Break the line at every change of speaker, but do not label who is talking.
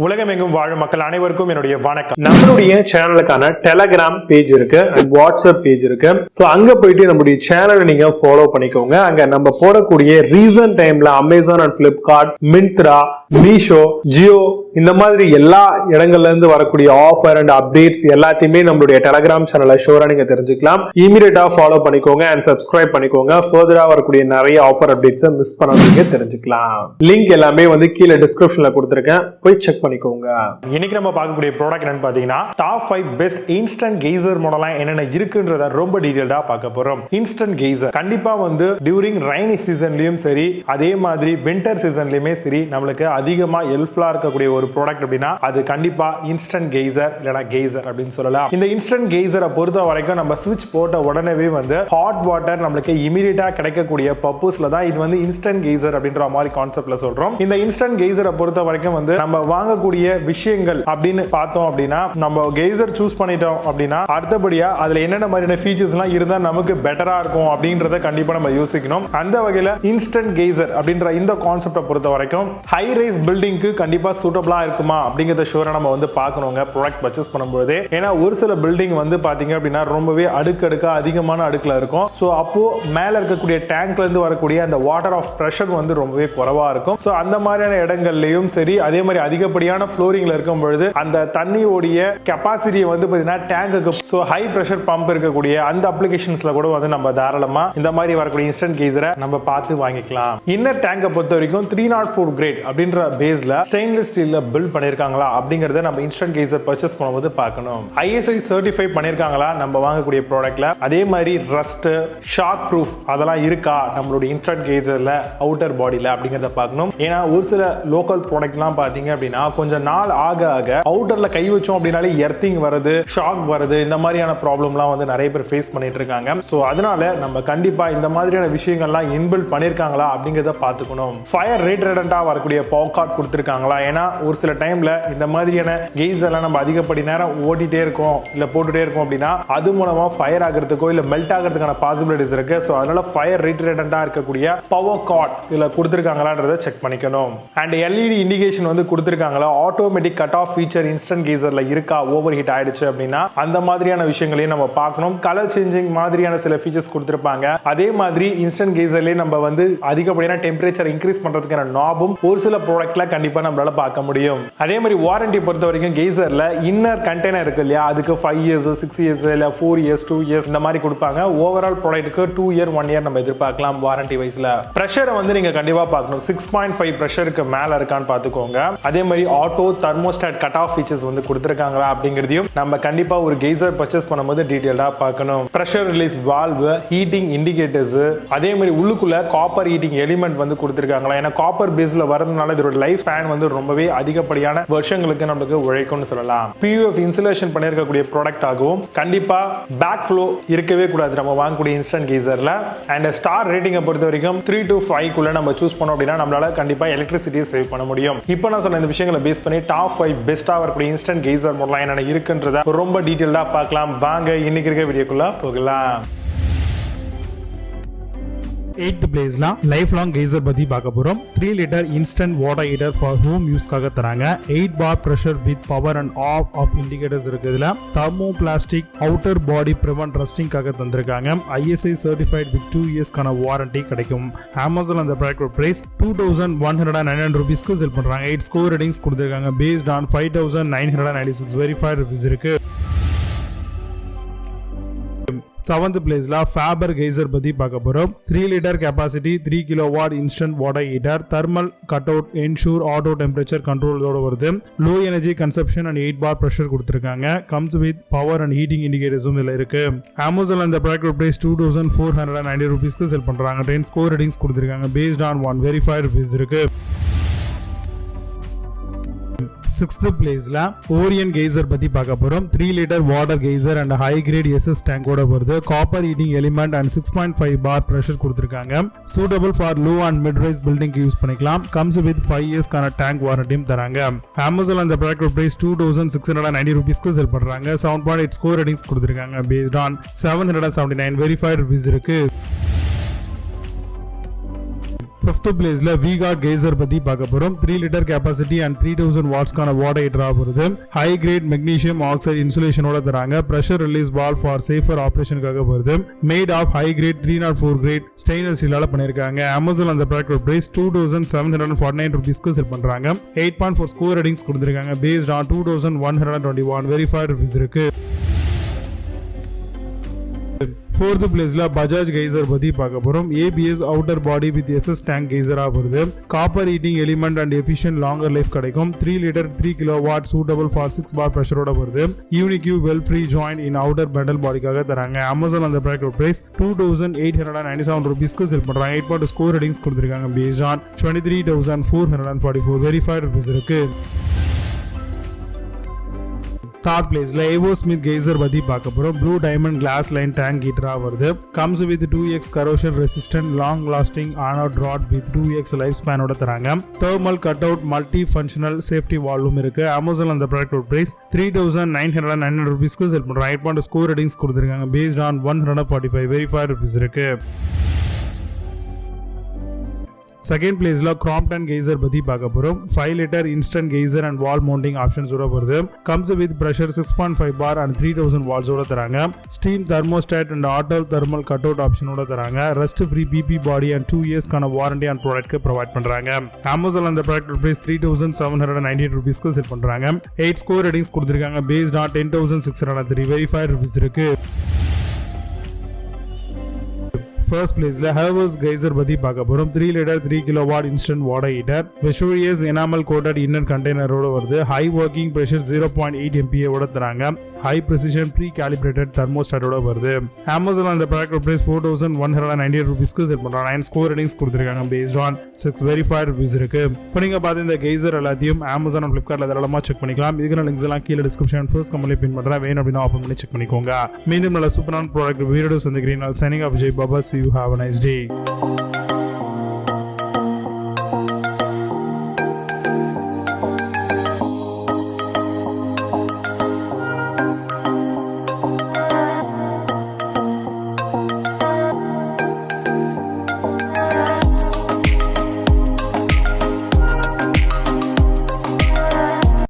உலகமெங்கும் வாழும் மக்கள் அனைவருக்கும் என்னுடைய வணக்கம். நம்மளுடைய சேனலுக்கான டெலகிராம் பேஜ் இருக்கு அண்ட் வாட்ஸ்அப் பேஜ் இருக்கு. சோ அங்க போயிட்டு நம்மளுடைய சேனலை நீங்க ஃபாலோ பண்ணிக்கோங்க. அங்க நம்ம போடக்கூடிய ரீசன்ட் டைம்ல Amazon and Flipkart, Myntra, Meesho, Jio இந்த மாதிரி எல்லா இடங்கள்ல இருந்து வரக்கூடிய ஆஃபர் அண்ட் அப்டேட்ஸ் எல்லாத்தையுமே நம்மளுடைய டெலகிராம் சேனல்ல ஷோரா நீங்க தெரிஞ்சுக்கலாம். இமீடியட்டா ஃபாலோ பண்ணிக்கோங்க அண்ட் சப்ஸ்கிரைப் பண்ணிக்கோங்க. ஃபர்தரா வரக்கூடிய நிறைய ஆஃபர் அப்டேட்ஸ் மிஸ் பண்ணாதீங்க, தெரிஞ்சுக்கலாம். லிங்க் எல்லாமே கீழே டிஸ்கிரிப்ஷன்ல கொடுத்திருக்கேன், போய் செக் பண்ணிக்கோங்க. இன்னைக்கு நம்ம பார்க்கக்கூடிய ப்ராடக்ட் என்னன்னு பாத்தீங்கன்னா டாப் 5 பெஸ்ட் இன்ஸ்டன்ட் கெய்சர் மாடலாம் என்னென்ன இருக்குன்றத ரொம்ப டீடைலா பார்க்க போறோம். இன்ஸ்டன்ட் கெய்சர் கண்டிப்பா டியூரிங் ரெய்னி சீசன்லயும் சரி, அதே மாதிரி வின்டர் சீசன்லயுமே சரி, நம்மளுக்கு அதிகமா ஹெல்ப்ஃபுல்லா இருக்கக்கூடிய ஒரு ப்ராடக்ட் அப்படின்னா அது கண்டிப்பா இன்ஸ்டன்ட் கெய்சர் இல்லனா கெய்சர் அப்படின்னு சொல்லலாம். இந்த இன்ஸ்டன்ட் கெய்சரை பொறுத்த வரைக்கும் நம்ம ஸ்விட்ச் போட்ட உடனே ஹாட் வாட்டர் நம்மளுக்கு இமிடியேட்டா கிடைக்கக்கூடிய பர்பஸ்ல தான் இது இன்ஸ்டன்ட் கெய்சர் அப்படின்ற மாதிரி கான்செப்ட்ல சொல்றோம். இந்த இன்ஸ்டன்ட் கெய்சரை பொறுத்த வரைக்கும் நம்ம வாங்கக்கூடிய விஷயங்கள் அப்படின்னு பார்த்தோம் அப்படின்னா, நம்ம கெய்சர் சூஸ் பண்ணிட்டோம் அப்படின்னா அடுத்தபடியா அதுல என்னென்ன மாதிரியான ஃபீச்சர்ஸ் எல்லாம் இருந்தா நமக்கு பெட்டரா இருக்கும் அப்படின்றத கண்டிப்பா நம்ம யோசிக்கணும். அந்த வகையில இன்ஸ்டன்ட் கெய்சர் அப்படின்ற இந்த கான்செப்டை பொறுத்த வரைக்கும் ஹை ரைஸ் பில்டிங்க்கு கண்டிப்பா சூட்டபிளா இருக்குமா அப்படிங்கறத ஷூரா நம்ம பார்க்கணுங்க ப்ராடக்ட் பர்ச்சேஸ் பண்ணும்போது. ஏன்னா ஒரு சில பில்டிங் பாத்தீங்க அப்படின்னா ரொம்பவே அடுக்கடுக்கா அதிகமான அடுக்குல இருக்கும். சோ அப்போ மேல இருக்கக்கூடிய டேங்க்ல இருந்து வரக்கூடிய அந்த வாட்டர் ஆஃப் பிரஷர் ரொம்பவே குறைவா இருக்கும். சோ அந்த மாதிரியான இடங்கள்லயும் சரி, அதே மாதிரி அதிகப்படியான ஃப்ளோரிங்ல இருக்கும் பொழுது அந்த தண்ணியோடைய கெபாசிட்டி பாத்தீங்கன்னா டேங்குக்கு சோ ஹை பிரஷர் பம்ப் இருக்கக்கூடிய அந்த அப்ளிகேஷன்ஸ்ல கூட நம்ம தாராளமா இந்த மாதிரி வரக்கூடிய இன்ஸ்டன்ட் கெய்சரை நம்ம பார்த்து வாங்கிக்கலாம். இன்னர் டேங்கை பொறுத்த வரைக்கும் 304 கிரேட் அப்படின்ற பேஸ்ல ஸ்டெயின்லெஸ் ஸ்டீல்ல பில்ட் பண்ணிருக்காங்களா அப்படிங்கறத நம்ம இன்ஸ்டன்ட் கெய்சர் பர்ச்சேஸ் பண்ணும்போது பார்க்கணும். ISI சர்டிஃபை பண்ணிருக்காங்களா நம்ம வாங்கக்கூடிய ப்ராடக்ட்ல, அதே மாதிரி ரஸ்ட், ஷாக் ப்ரூஃப் அதெல்லாம் இருக்கா நம்மளுடைய இன்ஸ்டன்ட் கெய்சர்ல அவுட்டர் பாடியில அப்படிங்கறத பார்க்கணும். ஏன்னா ஒரு சில லோக்கல் ப்ராடக்ட்லாம் பாத்தீங்க அப்படின்னா கொஞ்சம் நாள் ஆக ஆக அவுட்டர்ல கை வச்சோம் அப்படின்னாலே எர்த்திங் வருது, ஷாக் வருது, இந்த மாதிரியான ப்ராப்ளம்லாம் நிறைய பேர் ஃபேஸ் பண்ணிட்டு இருக்காங்க. சோ அதனால நம்ம கண்டிப்பா இந்த மாதிரியான விஷயங்கள்லாம் இன்பில்ட் பண்ணிருக்காங்களா அப்படிங்கறத பார்த்துக்கணும். ஃபயர் ரேட்டடண்டா வரக்கூடிய பவர் கார்ட் கொடுத்திருக்காங்களா, ஏன்னா ஒரு சில டைம்ல இந்த மாதிரியான கெய்சர்லாம் நம்ம அதிகப்படி நேரம் ஓட்டிட்டே இருக்கோம் இல்ல போட்டுட்டே இருக்கோம் அப்படின்னா அது மூலமா ஃபயர் ஆகிறதுக்கோ இல்ல மெல்ட் ஆகிறதுக்கான பாசிபிலிட்டிஸ் இருக்கு. சோ அதனால ஃபயர் ரேட்டடண்டா இருக்கக்கூடிய பவர் கார்ட் இதுல கொடுத்திருக்காங்களான்றத செக் பண்ணிக்கணும். அண்ட் LED இண்டிகேஷன் கொடுத்திருக்காங்களா, automatic cut off feature instant கெய்சர்ல இருக்கா, ஓவர் ஹீட் ஆயிடுச்சு அப்படின்னா அந்த மாதிரியான விஷயங்களையும் நம்ம பார்க்கணும். கலர் சேஞ்சிங் மாதிரியான சில ஃபீச்சர்ஸ் கொடுத்திருப்பாங்க. அதே மாதிரி இன்ஸ்டன்ட் கெய்சர்லயே நம்ம அதிகப்படியான டெம்பரேச்சர் இன்க்ரீஸ் பண்றதுக்கான நாபும் ஒரு சில ப்ராடக்ட்ல கண்டிப்பா நம்மளால பார்க்க முடியும். அதே மாதிரி வாரண்டி பொறுத்த வரைக்கும் கெய்சர்ல இன்னர் கண்டெய்னர் இருக்கு இல்லையா, அதுக்கு 5 இயர்ஸ், 6 இயர்ஸ் இல்ல 4 இயர்ஸ், 2 இயர்ஸ் இந்த மாதிரி கொடுப்பாங்க. ஓவரால் ப்ராடக்ட்டுக்கு 2 இயர் 1 இயர் நம்ம எதிர்பார்க்கலாம் வாரண்டி வைஸ்ல. பிரஷரை நீங்க கண்டிப்பா பார்க்கணும். 6.5 பிரஷருக்கு மேல இருக்கான்னு பாத்துக்கோங்க. அதே மாதிரி auto thermostat cut off features கொடுத்திருக்காங்களா அப்படிங்கறதையும் நம்ம கண்டிப்பா ஒரு கெய்சர் பர்ச்சேஸ் பண்ணும்போது டீடைலா பார்க்கணும். Pressure release valve, heating indicators, அதே மாதிரி உள்ளுக்குள்ள காப்பர் ஹீட்டிங் எலிமெண்ட் கொடுத்திருக்காங்களா, ஏன்னா காப்பர் பேஸ்ல வரதுனால இதோட லைஃப் ஸ்பேன் ரொம்பவே அதிகப்படியான வருஷங்களுக்கு நமக்கு உழைக்கும்னு சொல்லலாம். PUF இன்சுலேஷன் பண்ணிருக்கக்கூடிய ப்ராடக்ட் ஆகவும் கண்டிப்பா பேக் ஃப்ளோ இருக்கவே கூடாது நம்ம வாங்கக்கூடிய இன்ஸ்டன்ட் கெய்சர்ல. அண்ட் ஸ்டார் ரேட்டிங்கை பொறுத்த வரைக்கும் 3 to 5 குள்ள நம்ம சூஸ் பண்ணோம் அப்படின்னா நம்மளால கண்டிப்பா எலக்ட்ரிசிட்டியை சேவ் பண்ண முடியும். இப்போ நான் சொன்ன இந்த விஷயங்களை பேஸ் பண்ணி டாப் 5 பெஸ்டா வரக்கூடிய இன்ஸ்டன்ட் கெய்சர் மாடலாம் என்னென்ன இருக்குன்றத ரொம்ப டீடைலா பார்க்கலாம். வாங்க இன்னைக்கு இருக்க வீடியோக்குள்ள போகலாம்.
8th பிளேஸ்ல லைஃப் லாங் கெய்சர் பத்தி பார்க்க போறோம். 3 litre instant water heater for home யூஸ்க்காக தராங்க. 8 bar pressure with power and off indicators இருக்கு. இதுல thermo plastic outer body prevent ரஸ்டிங்காக தந்திருக்காங்க. ISI சர்டிஃபைட் வித் 2 இயர்ஸ்க்கான வாரண்டி கிடைக்கும். Amazon அந்த ப்ராடக்ட் பிரைஸ் 2199 ரூபீஸ்க்கு செல் பண்றாங்க. 8 ஸ்கோர் ரேட்டிங்ஸ் கொடுத்திருக்காங்க. பேஸ்ட் ஆன் 5996 வெரிஃபைட் ரிவ்யூஸ் இருக்கு. 7th பிளேஸ்ல ஃபேபர் கெய்சர் பத்தி பார்க்க போறோம். 3 litre capacity, 3 kilowatt instant water heater, thermal cut out, ensure auto temperature கண்ட்ரோலோட வருது. Low energy consumption and 8 bar pressure கொடுத்திருக்காங்க. Comes with power and heating இண்டிகேட்டர்ஸும் இதுல இருக்கு. Amazon அந்த ப்ராடக்ட் பிரைஸ் 2490 ரூபீஸ்க்கு செல் பண்றாங்க. 10 ஸ்கோர் ரேட்டிங்ஸ் கொடுத்திருக்காங்க. பேஸ்ட் ஆன் 1 வெரிஃபைட் ரிவ்யூஸ் இருக்கு. 6th பிளேஸ்ல ஓரியன் கெய்சர் பத்தி பார்க்க போறோம். 3 litre water geyser and high grade SS டேங்கோட வருது. Copper heating element and 6.5 bar pressure கொடுத்திருக்காங்க. Suitable for low and mid rise பில்டிங்க்கு யூஸ் பண்ணிக்கலாம். கம்ஸ் வித் 5 இயர்ஸ்க்கான டேங்க் வாரண்டியும் தராங்க. Amazon அந்த ப்ராடக்ட் பிரைஸ் 2690 ரூபீஸ்க்கு செல் பண்றாங்க. 7.8 ஸ்கோர் ரேட்டிங்ஸ் கொடுத்திருக்காங்க. பேஸ்ட் ஆன் 779 வெரிஃபைட் ரிவ்யூஸ் இருக்கு. 5th பிளேஸ்ல we got Geyser பத்தி பார்க்க போறோம். 3 லிட்டர் கெபாசிட்டி அண்ட் 3000 வாட்ஸ்க்கான வாட்டர் ஹீட்டரா வருது. ஹை கிரேட் மெக்னீசியம் ஆக்சைடு இன்சுலேஷனோட தராங்க. Pressure release valve for safer ஆபரேஷனுக்காக வருது. Made of high grade 304 grade stainless ஸ்டீலால பண்ணிருக்காங்க. Amazon அந்த ப்ராடக்ட் பிரைஸ் 2749 ரூபீஸ்க்கு செல் பண்றாங்க. 8.4 ஸ்கோர் ரேட்டிங்ஸ் கொடுத்திருக்காங்க. பேஸ்ட் ஆன் 2121 வெரிஃபைட் ரிவ்யூஸ் இருக்கு. 4th பிளேஸ்ல பஜாஜ் Geyser பத்தி பார்க்க போறோம். ABS outer body with SS tank Geyser வருது. Copper heating element and efficient longer life கிடைக்கும். 3 லிட்டர் 3 கிலோவாட் சூட்டபிள் ஃபார் 6 பார் பிரஷரோட வருது. யூனிக்யூ வெல் ஃப்ரீ ஜாயிண்ட் இன் அவுட்டர் பெண்டல் பாடிக்காக தராங்க. Amazon அந்த ப்ராடக்ட் பிரைஸ் 2897 ரூபீஸ்க்கு செல் பண்றாங்க. 8.2 ஸ்கோர் ரேட்டிங்ஸ் கொடுத்திருக்காங்க. பேஸ்ட் ஆன் 23444 வெரிஃபைட் ரிவ்யூஸ் இருக்கு. 3rd பிளேஸ்ல Evo Smith Geyser பத்தி பார்க்க போறோம். Blue diamond glass line tank ஹீட்டரா வருது. Comes with 2x corrosion resistant long lasting anode rod with 2x life ஸ்பேனோட தராங்க. Thermal cut out multi functional safety வால்வும் இருக்கு. Amazon அந்த ப்ராடக்ட் பிரைஸ் 3999 ரூபீஸ்க்கு செல் பண்றாங்க. 8.2 ஸ்கோர் ரேட்டிங்ஸ் கொடுத்திருக்காங்க. பேஸ்ட் ஆன் 145 வெரிஃபைட் ரிவ்யூஸ் இருக்கு. 2nd பிளேஸ்ல Crompton Geyser பத்தி பார்க்க போறோம். 5 litre instant Geyser and wall mounting options வருது. Comes with pressure 6.5 bar and 3000 வாட்ஸோட தராங்க. Steam thermostat and auto thermal cut out ஆப்ஷனோட தராங்க. Rust free PP body and 2 இயர்ஸ்க்கான வாரண்டி அண்ட் ப்ராடக்ட்க்கு ப்ரொவைட் பண்றாங்க. Amazon அந்த ப்ராடக்ட் பிரைஸ் 3798 ரூபீஸ்க்கு செல் பண்றாங்க. 8 ஸ்கோர் ரேட்டிங்ஸ் கொடுத்திருக்காங்க. பேஸ்ட் ஆன் 10603 வெரிஃபைட் ரிவ்யூஸ் இருக்கு. 1st பிளேஸ்ல Havers Geyser பத்தி பார்க்க போறோம். 3 litre 3 kilowatt instant water heater Vesuvius enamel coated inner கண்டெய்னரோட வருது. ஹை ஒர்க்கிங் பிரஷர் 0.8 MPa ஓட தராங்க. ஹை பிரிசிஷன் ப்ரீ காலிபிரேட்டட் தெர்மோஸ்டாட்டோட வருது. Amazon அந்த ப்ராடக்ட் பிரைஸ் 4198 ரூபீஸ்க்கு செல் பண்றாங்க. 9 ஸ்கோர் ரேட்டிங்ஸ் கொடுத்திருக்காங்க. பேஸ்ட் ஆன் 6 வெரிஃபைட் ரிவ்யூஸ் இருக்கு. இப்போ நீங்க பார்த்த இந்த Geyser எல்லாத்தையும் Amazon and Flipkartல தாராளமா செக் பண்ணிக்கலாம். இதுக்கான லிங்க்ஸ் எல்லாம் கீழே டிஸ்கிரிப்ஷன் ஃபர்ஸ்ட் கமெண்ட்ல பின் பண்றேன். வேணும் அப்படினா ஓபன் பண்ணி செக் பண்ணிக்கோங்க. மீண்டும் நல்ல சூப்பரான ப்ராடக்ட் வீடியோஸ் சந்திக்கிறேன். Signing off Jai Baba. See you. Have a nice day.